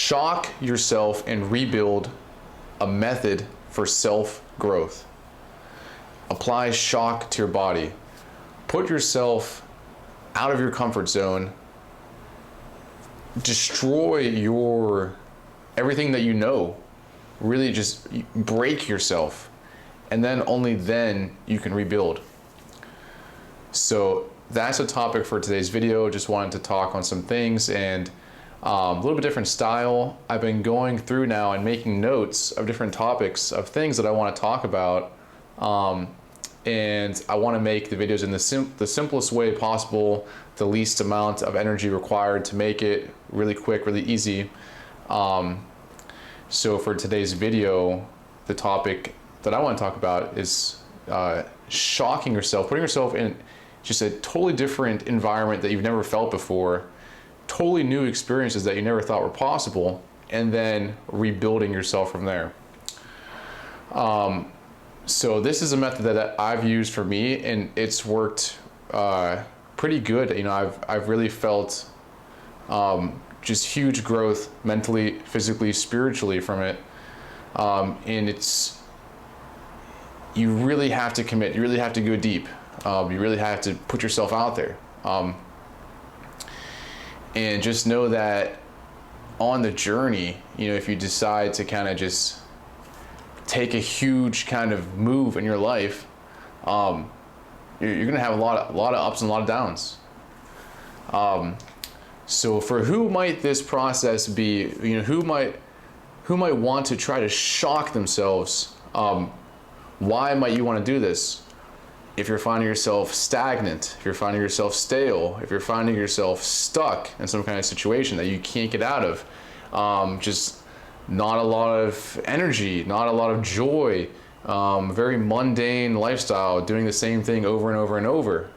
shock yourself and rebuild a method for self-growth. Apply shock to your body. Put yourself out of your comfort zone. Destroy everything that you know. Really just break yourself. And then only then you can rebuild. So that's a topic for today's video. Just wanted to talk on some things and a little bit different style. I've been going through now and making notes of different topics of things that I want to talk about. And I want to make the videos in the simplest way possible, the least amount of energy required to make it really quick, really easy. So for today's video, the topic that I want to talk about is shocking yourself, putting yourself in just a totally different environment that you've never felt before, totally new experiences that you never thought were possible, and then rebuilding yourself from there. So this is a method that I've used for me, and it's worked pretty good. You know, I've really felt just huge growth mentally, physically, spiritually from it. And you really have to commit. You really have to go deep. You really have to put yourself out there. And just know that on the journey, you know, if you decide to kind of just take a huge kind of move in your life, you're going to have a lot of ups and a lot of downs. So for who might this process be? You know, who might want to try to shock themselves? Why might you want to do this? If you're finding yourself stagnant, if you're finding yourself stale, if you're finding yourself stuck in some kind of situation that you can't get out of, just not a lot of energy, not a lot of joy, very mundane lifestyle, doing the same thing over and over and over.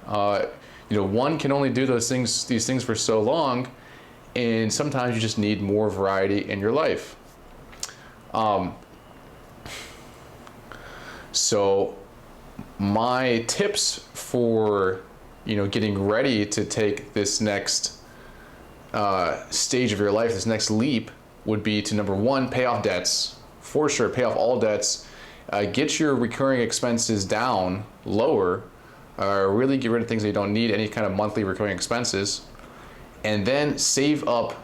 You know, one can only do these things for so long, and sometimes you just need more variety in your life. So my tips for, you know, getting ready to take this next stage of your life, this next leap, would be to, number one, pay off debts. For sure, pay off all debts. Get your recurring expenses down, lower. Really get rid of things that you don't need, any kind of monthly recurring expenses. And then save up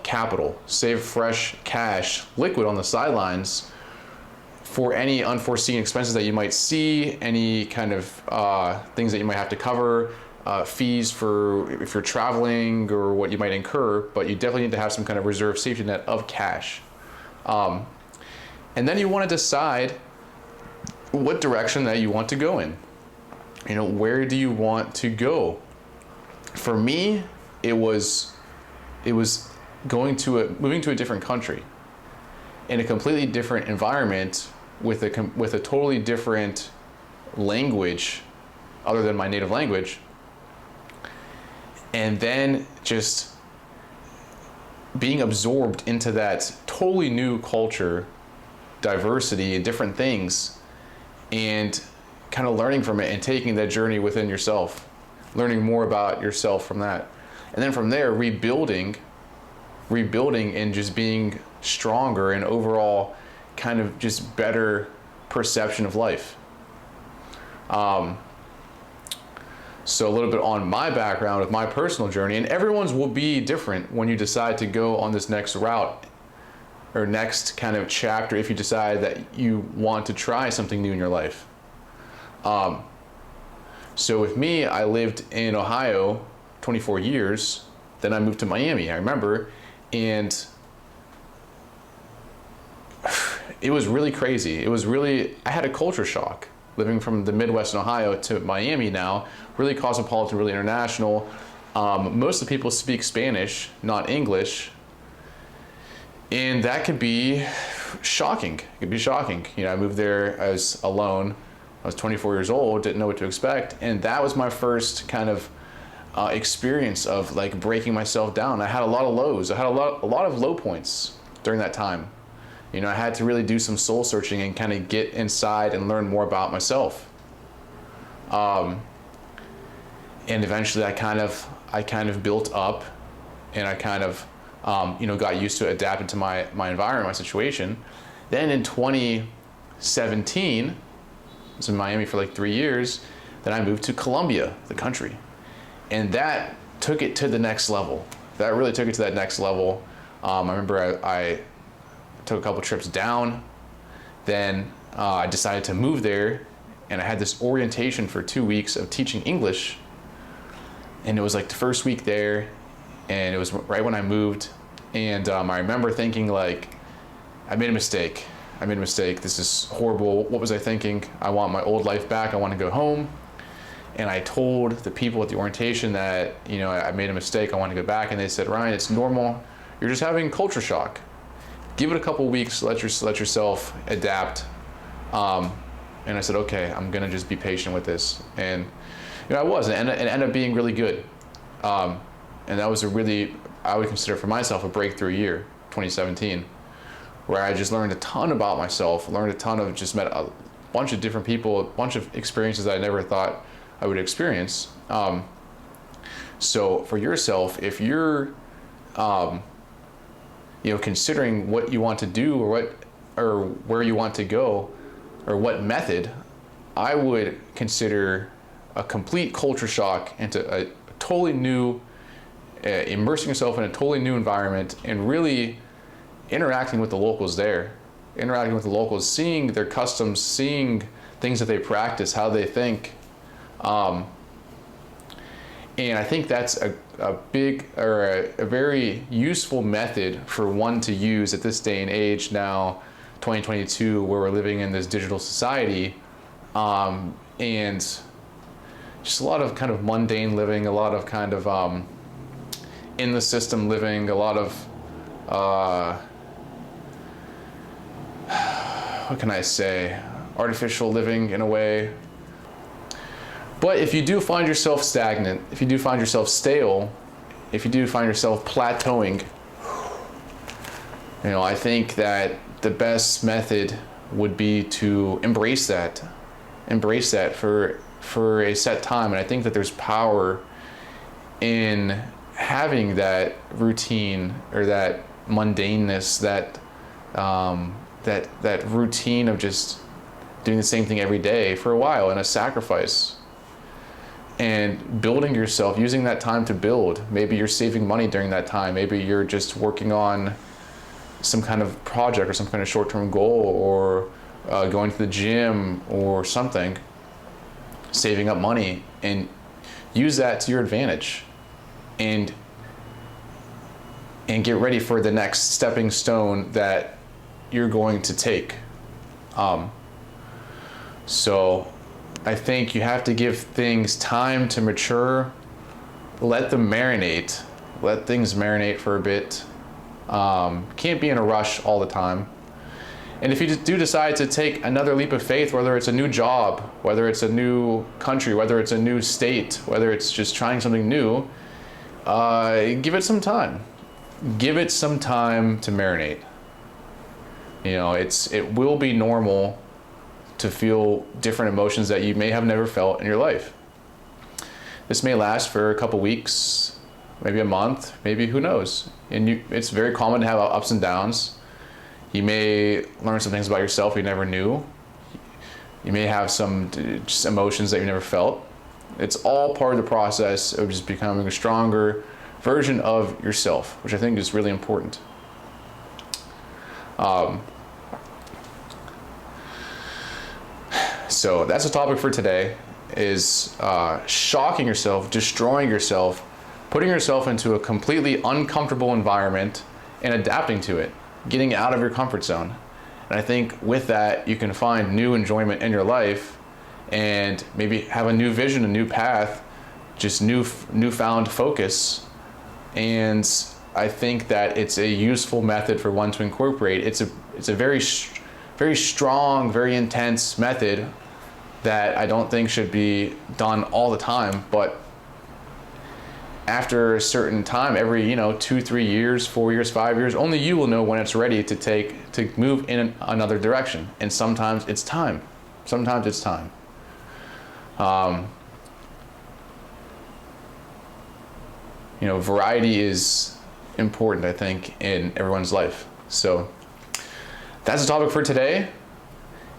capital, save fresh cash, liquid on the sidelines for any unforeseen expenses that you might see, any kind of things that you might have to cover, fees for if you're traveling or what you might incur, but you definitely need to have some kind of reserve safety net of cash. And then you want to decide what direction that you want to go in. You know, where do you want to go? For me, it was moving to a different country, in a completely different environment, with a totally different language other than my native language, and then just being absorbed into that totally new culture, diversity, and different things, and kind of learning from it and taking that journey within yourself, learning more about yourself from that. And then from there, rebuilding and just being stronger and overall kind of just better perception of life. So a little bit on my background with my personal journey, and everyone's will be different when you decide to go on this next route or next kind of chapter, if you decide that you want to try something new in your life. So with me, I lived in Ohio 24 years, then I moved to Miami, I remember, and it was really crazy. I had a culture shock living from the Midwest in Ohio to Miami now, really cosmopolitan, really international. Most of the people speak Spanish, not English, and that could be shocking. It could be shocking. You know, I moved there, I was alone. I was 24 years old, didn't know what to expect, and that was my first kind of experience of like breaking myself down. I had a lot of lows. I had a lot of low points during that time. You know, I had to really do some soul searching and kind of get inside and learn more about myself. And eventually I kind of built up, and I kind of got used to it, adapted to my environment, my situation. Then in 2017, I was in Miami for like 3 years. Then I moved to Colombia, the country. And that took it to the next level. That really took it to that next level. I remember I took a couple trips down. Then I decided to move there, and I had this orientation for 2 weeks of teaching English. And it was like the first week there, and it was right when I moved. And I remember thinking, like, I made a mistake. This is horrible. What was I thinking? I want my old life back. I want to go home. And I told the people at the orientation that, I made a mistake. I want to go back. And they said, Ryan, it's normal. You're just having culture shock. Give it a couple weeks. Let yourself adapt. And I said, okay, I'm going to just be patient with this. And I was. And it ended up being really good. And that was I would consider for myself a breakthrough year, 2017, where I just learned a ton about myself, just met a bunch of different people, a bunch of experiences that I never thought I would experience. So for yourself, if you're, considering what you want to do or where you want to go or what method, I would consider a complete culture shock into a totally new, immersing yourself in a totally new environment and really interacting with the locals there, seeing their customs, seeing things that they practice, how they think. And I think that's a big or a very useful method for one to use at this day and age now, 2022, where we're living in this digital society, and just a lot of kind of mundane living, a lot of kind of in the system living, a lot of what can I say, artificial living in a way. But if you do find yourself stagnant, if you do find yourself stale, if you do find yourself plateauing, I think that the best method would be to embrace that for a set time. And I think that there's power in having that routine or that mundaneness, that routine of just doing the same thing every day for a while, and a sacrifice, and building yourself, using that time to build. Maybe you're saving money during that time. Maybe you're just working on some kind of project or some kind of short-term goal, or going to the gym or something, saving up money, and use that to your advantage, and get ready for the next stepping stone that you're going to take. So I think you have to give things time to mature, let them marinate, let things marinate for a bit. Can't be in a rush all the time. And if you do decide to take another leap of faith, whether it's a new job, whether it's a new country, whether it's a new state, whether it's just trying something new, give it some time. Give it some time to marinate. It will be normal to feel different emotions that you may have never felt in your life. This may last for a couple weeks, maybe a month, maybe who knows. And it's very common to have ups and downs. You may learn some things about yourself you never knew. You may have some just emotions that you never felt. It's all part of the process of just becoming a stronger version of yourself, which I think is really important. So that's the topic for today, is shocking yourself, destroying yourself, putting yourself into a completely uncomfortable environment and adapting to it, getting out of your comfort zone. And I think with that, you can find new enjoyment in your life and maybe have a new vision, a new path, just newfound focus. And I think that it's a useful method for one to incorporate. It's a very strong, very intense method that I don't think should be done all the time, but after a certain time, every 2, 3 years, 4 years, 5 years, only you will know when it's ready to move in another direction. And sometimes it's time. Variety is important, I think, in everyone's life. So that's the topic for today.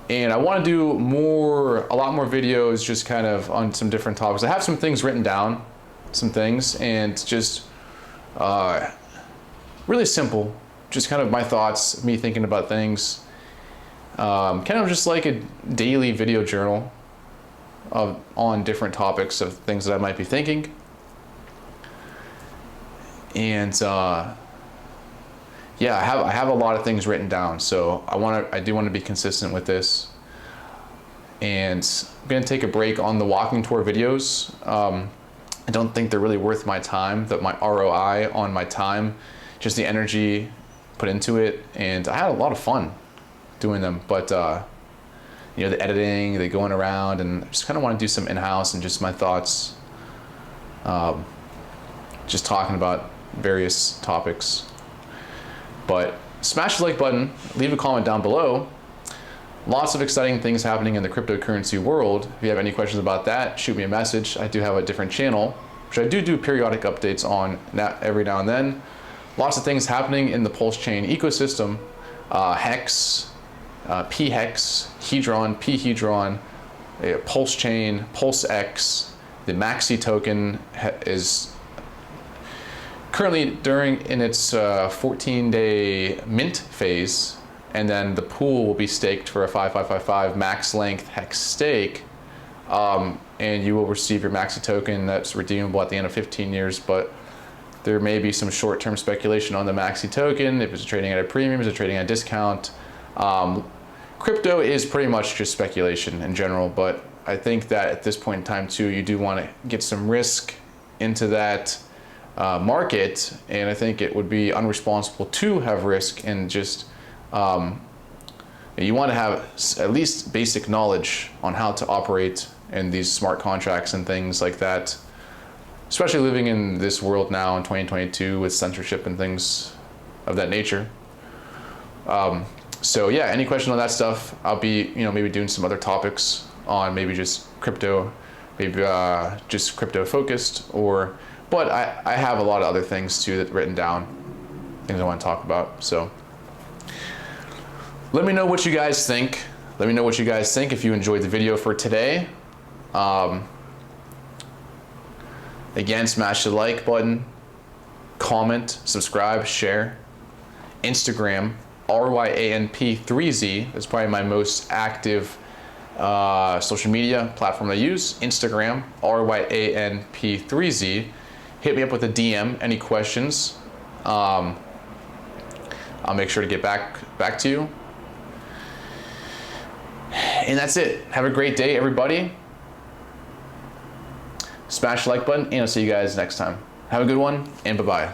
And I want to do a lot more videos just kind of on some different topics. I have some things written down, and just really simple, just kind of my thoughts, me thinking about things, kind of just like a daily video journal on different topics of things that I might be thinking. And yeah, I have a lot of things written down, so I do want to be consistent with this. And I'm gonna take a break on the walking tour videos. I don't think they're really worth my time, my ROI on my time, just the energy put into it. And I had a lot of fun doing them, but you know, the editing, the going around, and I just kind of want to do some in-house and just my thoughts, just talking about various topics. But smash the like button, leave a comment down below. Lots of exciting things happening in the cryptocurrency world. If you have any questions about that, shoot me a message. I do have a different channel, which I do periodic updates on every now and then. Lots of things happening in the Pulse chain ecosystem. Hex, p-Hex, Hedron, p-Hedron, Pulse chain, Pulse X. The Maxi token is currently in its 14-day mint phase, and then the pool will be staked for a 5555 max length hex stake, and you will receive your Maxi token that's redeemable at the end of 15 years. But there may be some short-term speculation on the Maxi token, if it's trading at a premium, is it trading at a discount. Crypto is pretty much just speculation in general, but I think that at this point in time too, you do want to get some risk into that market, and I think it would be unresponsible to have risk, and just you want to have at least basic knowledge on how to operate in these smart contracts and things like that, especially living in this world now in 2022 with censorship and things of that nature. So yeah, any question on that stuff, I'll be maybe doing some other topics on maybe just crypto, maybe just crypto focused, but I have a lot of other things too that written down, things I want to talk about. So let me know what you guys think. Let me know what you guys think if you enjoyed the video for today. Again, smash the like button, comment, subscribe, share. Instagram, RYANP3Z. That's probably my most active social media platform I use. Instagram, RYANP3Z. Hit me up with a DM, any questions. I'll make sure to get back to you. And that's it. Have a great day, everybody. Smash the like button, and I'll see you guys next time. Have a good one, and bye-bye.